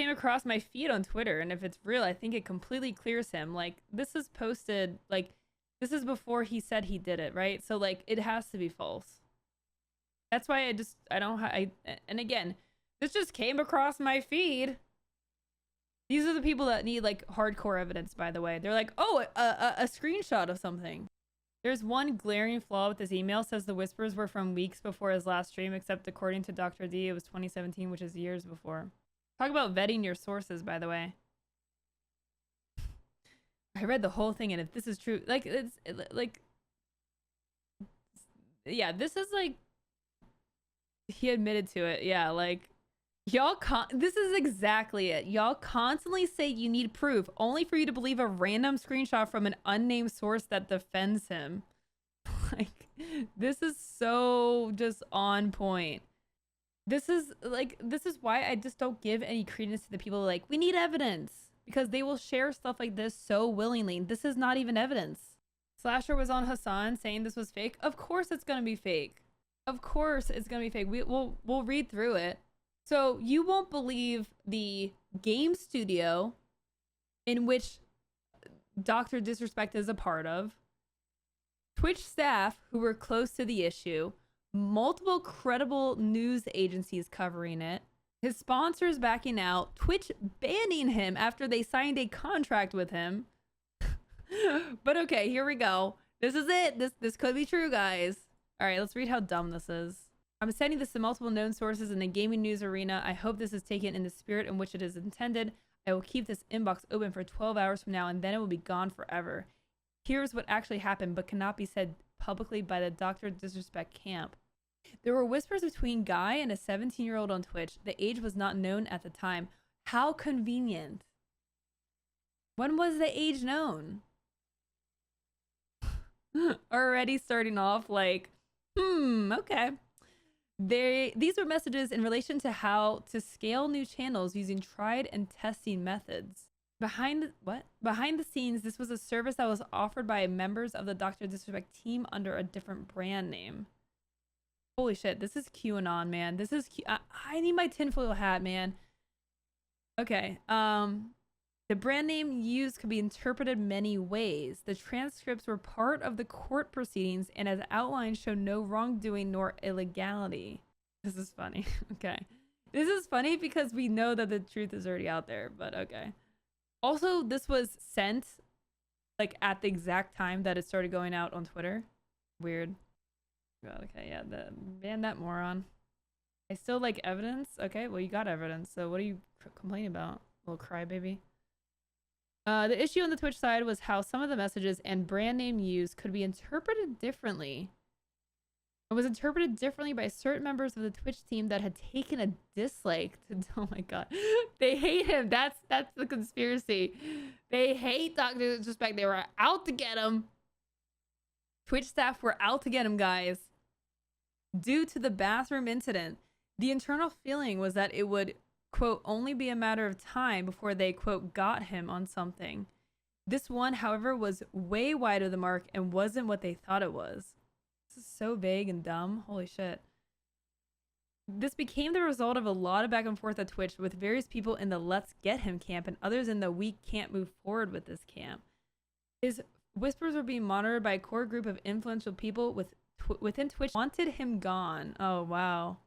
came across my feed on Twitter, and if it's real, I think it completely clears him. Like, this is posted, like, this is before he said he did it, right? So, like, it has to be false. That's why and again, this just came across my feed. These are the people that need, like, hardcore evidence, by the way. They're like, oh, a screenshot of something. There's one glaring flaw with this email. Says the whispers were from weeks before his last stream, except according to Dr. D, it was 2017, which is years before. Talk about vetting your sources, by the way. I read the whole thing, and if this is true, like, yeah, this is, like, he admitted to it. Yeah, like, this is exactly it. Y'all constantly say you need proof, only for you to believe a random screenshot from an unnamed source that defends him. Like, this is so just on point. This is why I just don't give any credence to the people like, we need evidence, because they will share stuff like this so willingly. This is not even evidence. Slasher was on Hassan saying this was fake. Of course it's gonna be fake. Of course it's gonna be fake. We'll read through it. So you won't believe the game studio in which Dr. Disrespect is a part of, Twitch staff who were close to the issue, multiple credible news agencies covering it, his sponsors backing out, Twitch banning him after they signed a contract with him. But okay, here we go. This is it. This could be true, guys. All right, let's read how dumb this is. I'm sending this to multiple known sources in the gaming news arena. I hope this is taken in the spirit in which it is intended. I will keep this inbox open for 12 hours from now, and then it will be gone forever. Here's what actually happened, but cannot be said publicly by the Dr. Disrespect camp. There were whispers between Guy and a 17-year-old on Twitch. The age was not known at the time. How convenient. When was the age known? Already starting off like, okay. These were messages in relation to how to scale new channels using tried and testing methods. Behind the scenes, this was a service that was offered by members of the Dr. Disrespect team under a different brand name. Holy shit, this is QAnon, man. This is I need my tinfoil hat, man. Okay, the brand name used could be interpreted many ways. The transcripts were part of the court proceedings and as outlined show no wrongdoing nor illegality. This is funny. Okay. This is funny because we know that the truth is already out there, but okay. Also, this was sent like at the exact time that it started going out on Twitter. Weird. God, okay, yeah, ban that moron. I still like evidence. Okay, well, you got evidence, so what are you complaining about, little crybaby? The issue on the Twitch side was how some of the messages and brand name used could be interpreted differently. It was interpreted differently by certain members of the Twitch team that had taken a dislike to, oh my god, they hate him. That's the conspiracy. They hate Dr. Disrespect. They were out to get him. Twitch staff were out to get him, guys. Due to the bathroom incident, the internal feeling was that it would, quote, only be a matter of time before they, quote, got him on something. This one, however, was way wide of the mark and wasn't what they thought it was. This is so vague and dumb. Holy shit. This became the result of a lot of back and forth at Twitch with various people in the let's get him camp and others in the we can't move forward with this camp. His whispers were being monitored by a core group of influential people within Twitch wanted him gone. Oh, wow.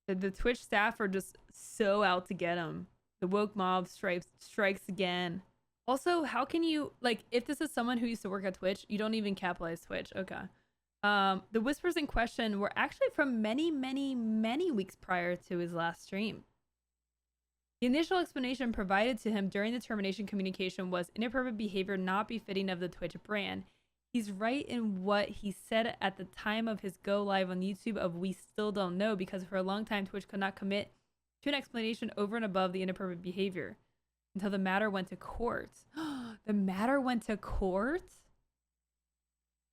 The Twitch staff are just so out to get him. The woke mob strikes again. Also, how can you, like, if this is someone who used to work at Twitch, you don't even capitalize Twitch. Okay. The whispers in question were actually from many, many, many weeks prior to his last stream. The initial explanation provided to him during the termination communication was inappropriate behavior not befitting of the Twitch brand. He's right in what he said at the time of his go live on YouTube of we still don't know, because for a long time Twitch could not commit to an explanation over and above the inappropriate behavior until the matter went to court. The matter went to court?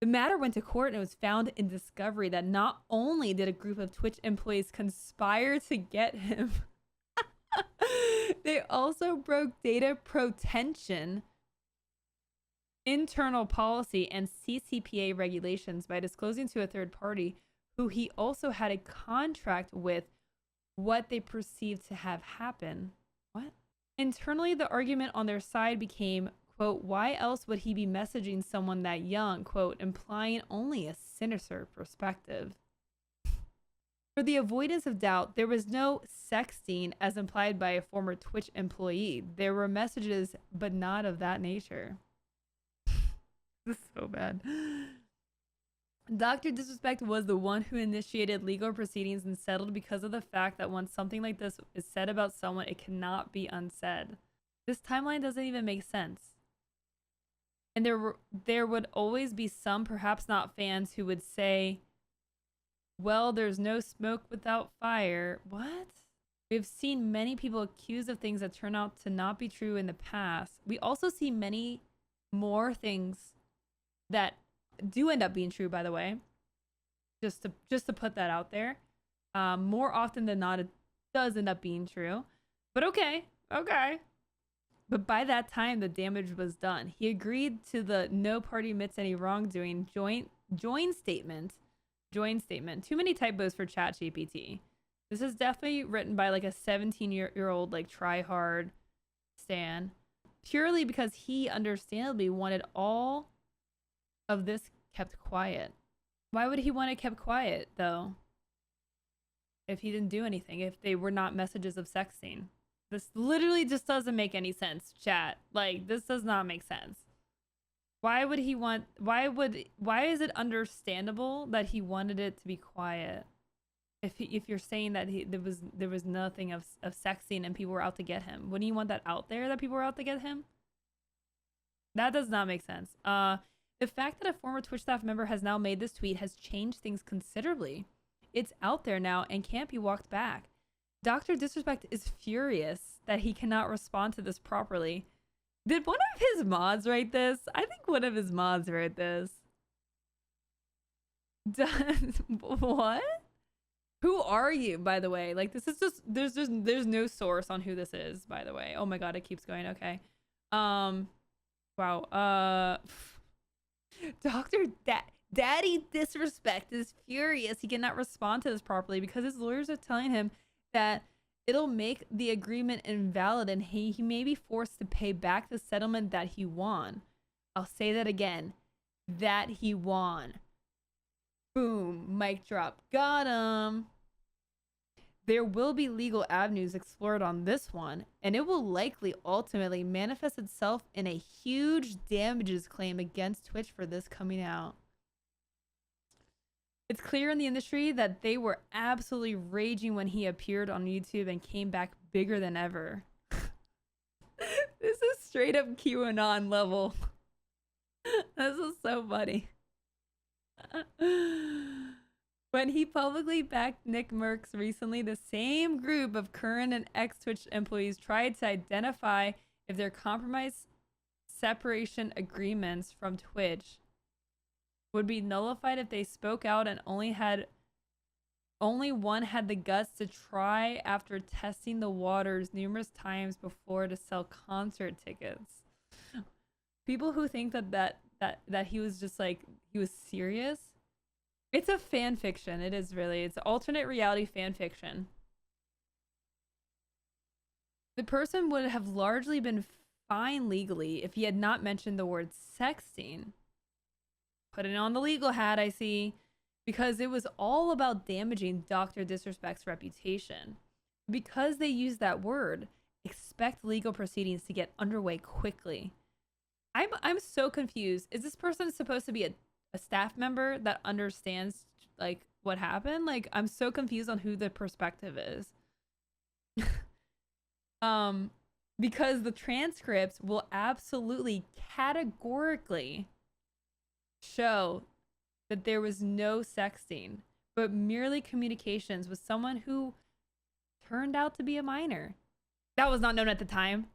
The matter went to court and it was found in discovery that not only did a group of Twitch employees conspire to get him, they also broke data protection, internal policy, and CCPA regulations by disclosing to a third party who he also had a contract with what they perceived to have happened. What? Internally, the argument on their side became, quote, why else would he be messaging someone that young, quote, implying only a sinister perspective. For the avoidance of doubt, there was no sexting as implied by a former Twitch employee. There were messages, but not of that nature. This is so bad. Dr. Disrespect was the one who initiated legal proceedings and settled because of the fact that once something like this is said about someone, it cannot be unsaid. This timeline doesn't even make sense. And there would always be some, perhaps not fans, who would say, well, there's no smoke without fire. What? We've seen many people accused of things that turn out to not be true in the past. We also see many more things that do end up being true, by the way. Just to put that out there. More often than not, it does end up being true. But okay. But by that time, the damage was done. He agreed to the no party admits any wrongdoing join statement. Too many typos for ChatGPT. This is definitely written by like a 17-year-old like try-hard stan. Purely because he understandably wanted all of this kept quiet. Why would he want it kept quiet though? If he didn't do anything, if they were not messages of sexting. This literally just doesn't make any sense, chat. Like, this does not make sense. Why would he want, why is it understandable that he wanted it to be quiet? If you're saying that there was nothing of sexting and people were out to get him, wouldn't you want that out there that people were out to get him? That does not make sense. The fact that a former Twitch staff member has now made this tweet has changed things considerably. It's out there now and can't be walked back. Dr. Disrespect is furious that he cannot respond to this properly. Did one of his mods write this? I think one of his mods wrote this. What? Who are you, by the way? Like, this is just there's no source on who this is, by the way. Oh my god, it keeps going. Okay. Wow. Daddy Disrespect is furious he cannot respond to this properly because his lawyers are telling him that it'll make the agreement invalid and he may be forced to pay back the settlement that he won. I'll say that again. That he won. Boom. Mic drop. Got him. There will be legal avenues explored on this one, and it will likely ultimately manifest itself in a huge damages claim against Twitch for this coming out. It's clear in the industry that they were absolutely raging when he appeared on YouTube and came back bigger than ever. This is straight up QAnon level. This is so funny. When he publicly backed Nick Merckx recently, the same group of current and ex-Twitch employees tried to identify if their compromise separation agreements from Twitch would be nullified if they spoke out, and only one had the guts to try after testing the waters numerous times before to sell concert tickets. People who think that he was just like, he was serious. It's a fan fiction. It is really. It's alternate reality fan fiction. The person would have largely been fine legally if he had not mentioned the word sexting. Putting on the legal hat, I see, because it was all about damaging Dr. Disrespect's reputation. Because they used that word, expect legal proceedings to get underway quickly. I'm so confused. Is this person supposed to be a staff member that understands like what happened? Like, I'm so confused on who the perspective is. Because the transcripts will absolutely categorically show that there was no sexting, but merely communications with someone who turned out to be a minor. That was not known at the time.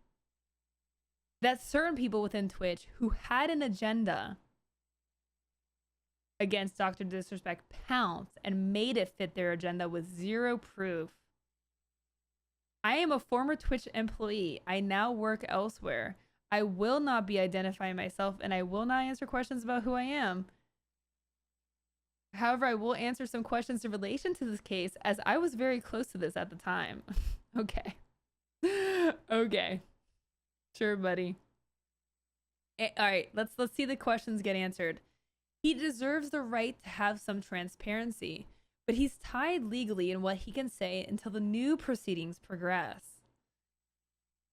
That certain people within Twitch who had an agenda against Dr. Disrespect pounced and made it fit their agenda with zero proof. I am a former Twitch employee. I now work elsewhere. I will not be identifying myself, and I will not answer questions about who I am. However, I will answer some questions in relation to this case, as I was very close to this at the time. Okay. Okay. Sure, buddy. All right, let's see the questions get answered. He deserves the right to have some transparency, but he's tied legally in what he can say until the new proceedings progress.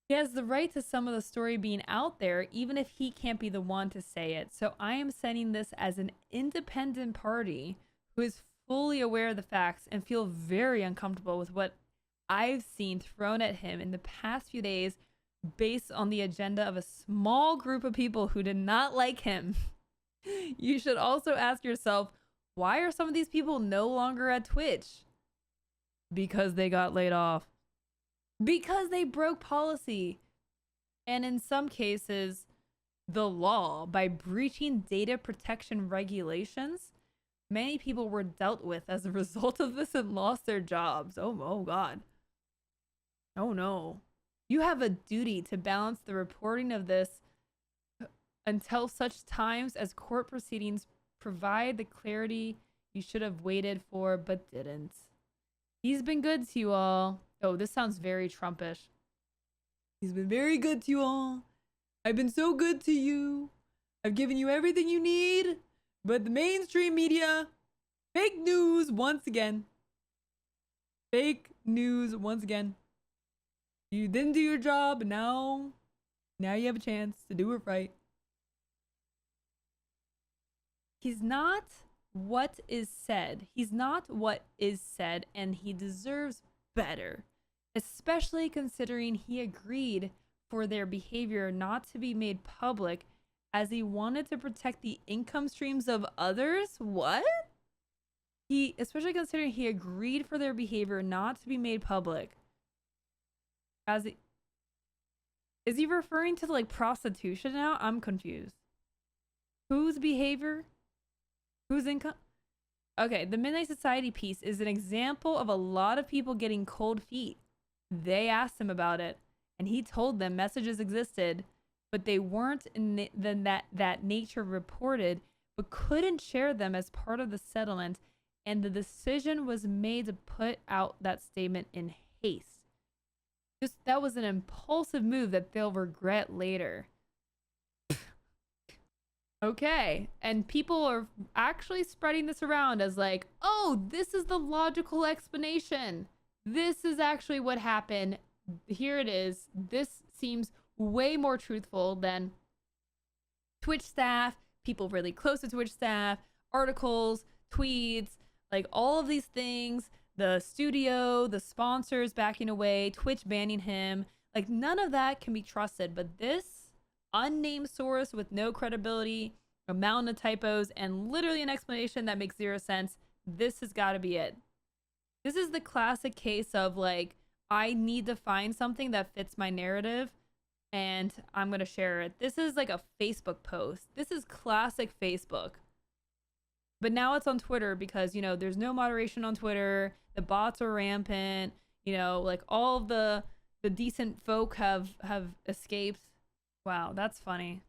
He has the right to some of the story being out there, even if he can't be the one to say it. So I am sending this as an independent party who is fully aware of the facts and feel very uncomfortable with what I've seen thrown at him in the past few days based on the agenda of a small group of people who did not like him. You should also ask yourself, why are some of these people no longer at Twitch? Because they got laid off. Because they broke policy. And in some cases, the law by breaching data protection regulations. Many people were dealt with as a result of this and lost their jobs. Oh God. Oh no. You have a duty to balance the reporting of this until such times as court proceedings provide the clarity you should have waited for but didn't. He's been good to you all. Oh, this sounds very Trumpish. He's been very good to you all. I've been so good to you. I've given you everything you need. But the mainstream media, fake news once again. Fake news once again. You didn't do your job, and now you have a chance to do it right. He's not what is said. He's not what is said, and he deserves better, especially considering he agreed for their behavior not to be made public as he wanted to protect the income streams of others. What? Especially considering he agreed for their behavior not to be made public. Is he referring to like prostitution now? I'm confused. Whose behavior? Whose income? Okay, the Midnight Society piece is an example of a lot of people getting cold feet. They asked him about it, and he told them messages existed, but they weren't in that nature reported, but couldn't share them as part of the settlement, and the decision was made to put out that statement in haste. That was an impulsive move that they'll regret later. Okay, and people are actually spreading this around as like, oh, this is the logical explanation. This is actually what happened. Here it is. This seems way more truthful than Twitch staff, people really close to Twitch staff, articles, tweets, like all of these things, the studio, the sponsors backing away, Twitch banning him. Like none of that can be trusted, but this unnamed source with no credibility, a mountain of typos, and literally an explanation that makes zero sense. This has got to be it. This is the classic case of like, I need to find something that fits my narrative and I'm going to share it. This is like a Facebook post. This is classic Facebook. But now it's on Twitter because, you know, there's no moderation on Twitter. The bots are rampant. You know, like all of the decent folk have escaped. Wow, that's funny.